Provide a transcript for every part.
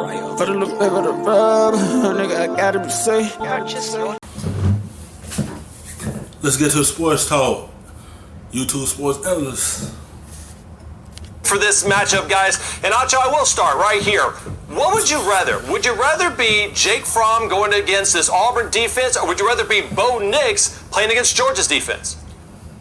But a little bit of the rub, nigga, I gotta be safe. Let's get to the sports talk. YouTube sports analyst. For this matchup, guys, and Acho, I will start right here. What would you rather? Would you rather be Jake Fromm going against this Auburn defense, or would you rather be Bo Nix playing against Georgia's defense?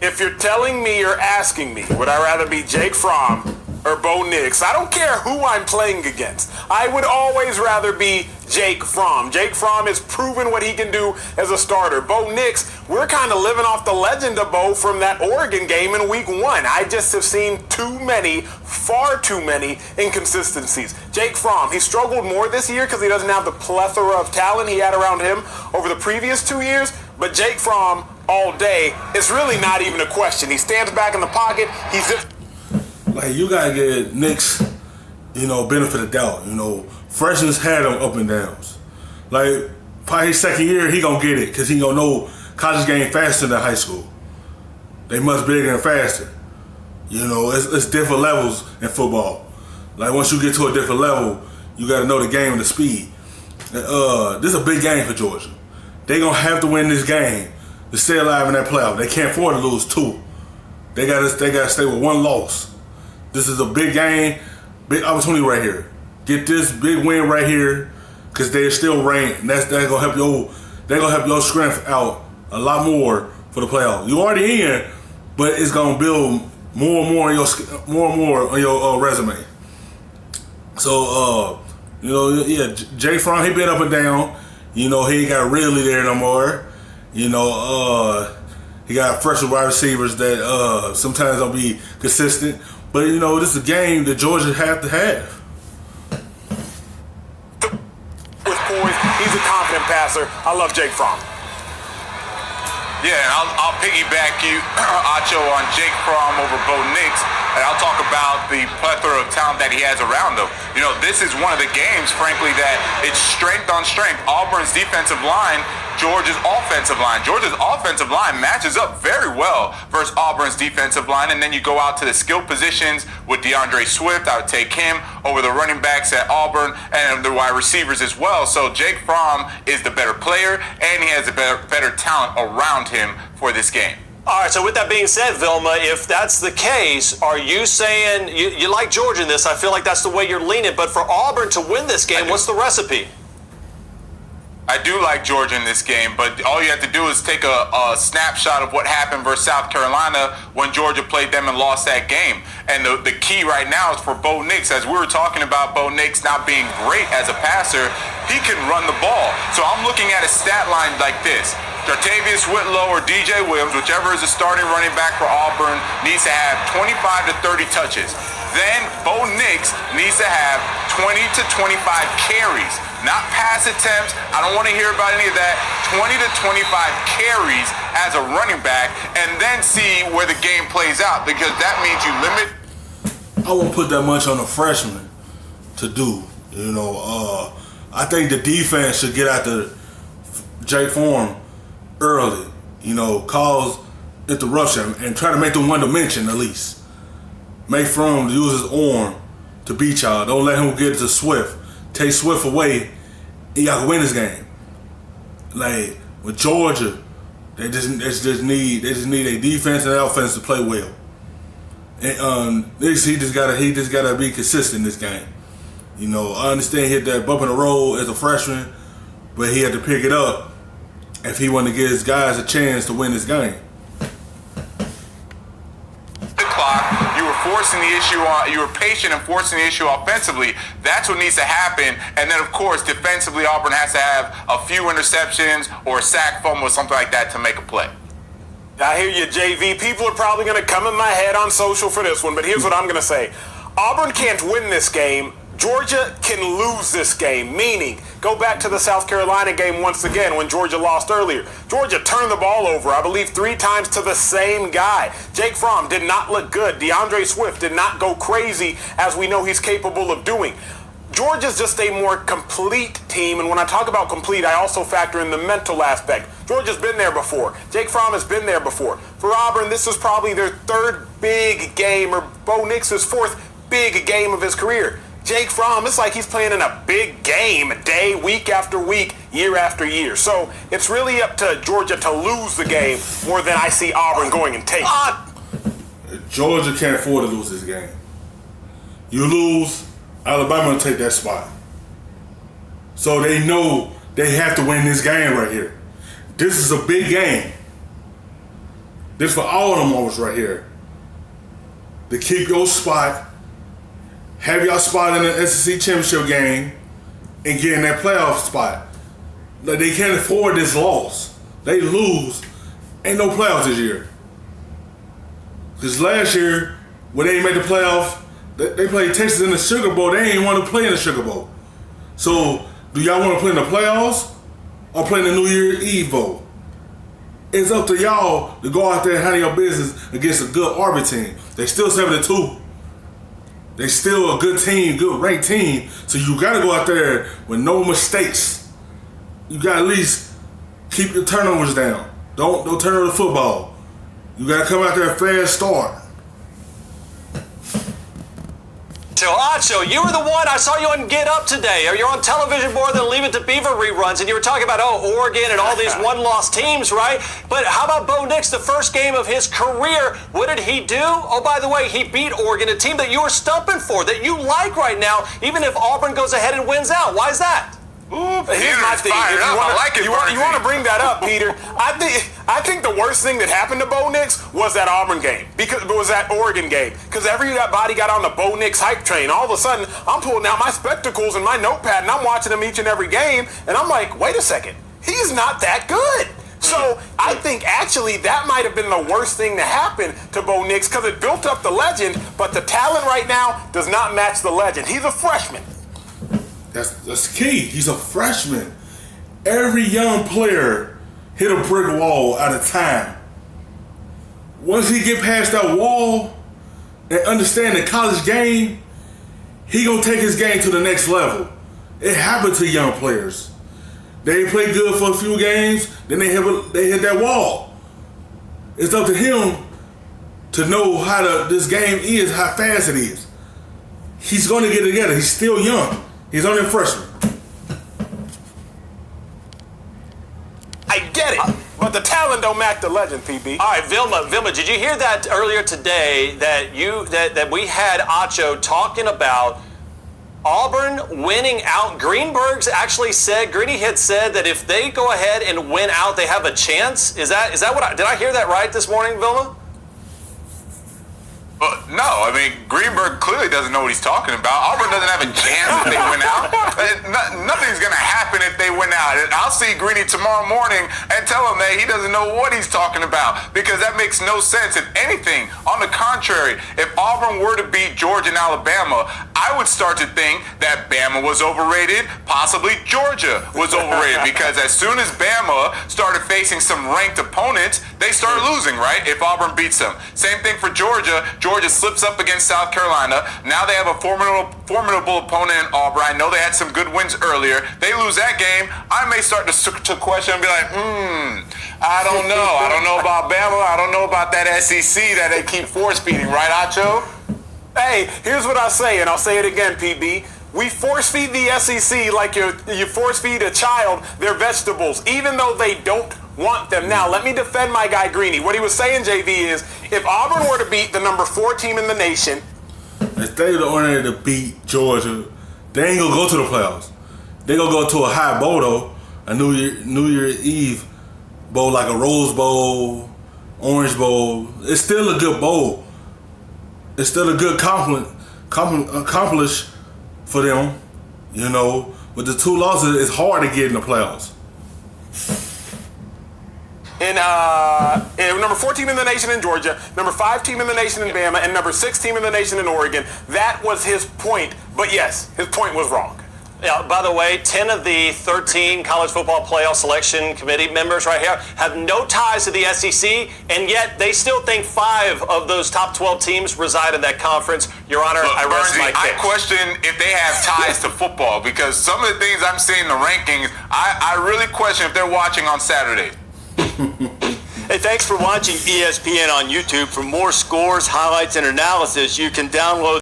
If you're telling me, you're asking me, would I rather be Jake Fromm or Bo Nix? I don't care who I'm playing against. I would always rather be Jake Fromm. Jake Fromm has proven what he can do as a starter. Bo Nix, we're kind of living off the legend of Bo from that Oregon game in week 1. I just have seen far too many inconsistencies. Jake Fromm, he struggled more this year because he doesn't have the plethora of talent he had around him over the previous 2 years, but Jake Fromm all day, it's really not even a question. He stands back in the pocket, he's just... Like, you gotta get Nix, benefit of doubt. Freshmen had him up and downs. Like, probably his second year, he gonna get it because he gonna know college game faster than high school. They much bigger and faster. It's different levels in football. Like, once you get to a different level, you gotta know the game and the speed. This is a big game for Georgia. They gonna have to win this game to stay alive in that playoff. They can't afford to lose 2. They gotta stay with 1 loss. This is a big game, big opportunity right here. Get this big win right here, because they're still ranked. And that's gonna help your strength out a lot more for the playoff. You already in, but it's gonna build more and more on your resume. So Jay Fromm, he been up and down. He ain't got Ridley there no more. He got fresh wide receivers that sometimes don't be consistent. But this is a game that Georgia have to have. With poise, he's a confident passer. I love Jake Fromm. Yeah, and I'll piggyback you, Acho, on Jake Fromm over Bo Nix, and I'll talk about the plethora of talent that he has around him. This is one of the games, frankly, that it's strength on strength. Auburn's defensive line, Georgia's offensive line. Georgia's offensive line matches up very well versus Auburn's defensive line, and then you go out to the skill positions with DeAndre Swift. I would take him over the running backs at Auburn and the wide receivers as well. So Jake Fromm is the better player, and he has a better talent around him for this game. All right, so with that being said, Vilma, if that's the case, are you saying you like Georgia in this? I feel like that's the way you're leaning, but for Auburn to win this game, what's the recipe? I do like Georgia in this game, but all you have to do is take a snapshot of what happened versus South Carolina when Georgia played them and lost that game. And the key right now is for Bo Nix. As we were talking about Bo Nix not being great as a passer, he can run the ball. So I'm looking at a stat line like this. Jartavius Whitlow or DJ Williams, whichever is the starting running back for Auburn, needs to have 25 to 30 touches. Then Bo Nix needs to have 20 to 25 carries, not pass attempts. I don't want to hear about any of that. 20 to 25 carries as a running back, and then see where the game plays out, because that means you limit. I won't put that much on a freshman to do. I think the defense should get after Jake Fromm early, cause interruption and try to make them one dimension at least. Make Fromm use his arm to beat y'all. Don't let him get to Swift. Take Swift away, and y'all can win this game. Like with Georgia, they just need a defense and offense to play well. And he just gotta be consistent in this game. I understand he hit that bump in the road as a freshman, but he had to pick it up if he wanted to give his guys a chance to win this game. You were patient and forcing the issue offensively. That's what needs to happen. And then, of course, defensively, Auburn has to have a few interceptions or a sack fumble or something like that to make a play. I hear you, JV. People are probably going to come in my head on social for this one, but here's what I'm going to say. Auburn can't win this game. Georgia can lose this game, meaning go back to the South Carolina game once again when Georgia lost earlier. Georgia turned the ball over, I believe, 3 times to the same guy. Jake Fromm did not look good. DeAndre Swift did not go crazy as we know he's capable of doing. Georgia's just a more complete team, and when I talk about complete, I also factor in the mental aspect. Georgia's been there before. Jake Fromm has been there before. For Auburn, this is probably their 3rd big game, or Bo Nix's 4th big game of his career. Jake Fromm, it's like he's playing in a big game, day, week after week, year after year. So it's really up to Georgia to lose the game more than I see Auburn going and taking. Georgia can't afford to lose this game. You lose, Alabama will take that spot. So they know they have to win this game right here. This is a big game. This for all of them almost right here. To keep your spot, have y'all spot in the SEC championship game, and get in that playoff spot. Like, they can't afford this loss. They lose, ain't no playoffs this year. Because last year, when they made the playoff, they played Texas in the Sugar Bowl. They ain't want to play in the Sugar Bowl. So, do y'all want to play in the playoffs or play in the New Year's Eve Bowl? It's up to y'all to go out there and handle your business against a good Auburn team. They still 7-2. They still a good team, good ranked team. So you got to go out there with no mistakes. You got to at least keep your turnovers down. Don't turn over the football. You got to come out there fast start. So, Acho, you were the one, I saw you on Get Up today, or you're on television more than Leave It to Beaver reruns, and you were talking about, Oregon and all these one-loss teams, right? But how about Bo Nix, the first game of his career? What did he do? Oh, by the way, he beat Oregon, a team that you were stumping for, that you like right now, even if Auburn goes ahead and wins out. Why is that? Ooh, here's my thing. You want to bring that up, Peter? I think the worst thing that happened to Bo Nix was that Auburn game, because it was that Oregon game. Because everybody got on the Bo Nix hype train. All of a sudden, I'm pulling out my spectacles and my notepad, and I'm watching him each and every game, and I'm like, wait a second, he's not that good. So I think actually that might have been the worst thing to happen to Bo Nix, because it built up the legend, but the talent right now does not match the legend. He's a freshman. That's key. He's a freshman. Every young player hit a brick wall at a time. Once he get past that wall and understand the college game, he gonna take his game to the next level. It happened to young players. They play good for a few games, then they hit that wall. It's up to him to know this game is, how fast it is. He's gonna get it together. He's still young. He's only a freshman. I get it, but the talent don't match the legend, PB. All right, Vilma, did you hear that earlier today that we had Acho talking about Auburn winning out? Greeny had said that if they go ahead and win out, they have a chance. Is that what did I hear that right this morning, Vilma? No, I mean, Greenberg clearly doesn't know what he's talking about. Auburn doesn't have a chance if they win out. Nothing's going to happen if they win out. I'll see Greeny tomorrow morning and tell him that he doesn't know what he's talking about, because that makes no sense. If anything, on the contrary, if Auburn were to beat Georgia and Alabama, I would start to think that Bama was overrated, possibly Georgia was overrated, because as soon as Bama started facing some ranked opponents, they started losing, right? If Auburn beats them. Same thing for Georgia. Georgia slips up against South Carolina. Now they have a formidable opponent in Auburn. I know they had some good wins earlier. They lose that game, I may start to question and be like, I don't know. I don't know about Bama. I don't know about that SEC that they keep force feeding, right, Acho? Hey, here's what I say, and I'll say it again, PB. We force feed the SEC like you force feed a child their vegetables, even though they don't want them. Now, let me defend my guy Greeny. What he was saying, JV, is if Auburn were to beat the number 4 team in the nation, if they were ordered to beat Georgia, they ain't gonna go to the playoffs. They gonna go to a high bowl though, a New Year's Eve bowl, like a Rose Bowl, Orange Bowl. It's still a good bowl. It's still a good accomplish for them, you know. With the 2 losses, it's hard to get in the playoffs. And number 4 team in the nation in Georgia, number 5 team in the nation in Bama, and number 6 team in the nation in Oregon. That was his point. But yes, his point was wrong. Yeah, by the way, 10 of the 13 college football playoff selection committee members right here have no ties to the SEC, and yet they still think 5 of those top 12 teams reside in that conference. Your Honor, I rest my case. I question if they have ties to football, because some of the things I'm seeing in the rankings, I really question if they're watching on Saturday. Hey, thanks for watching ESPN on YouTube. For more scores, highlights, and analysis, you can download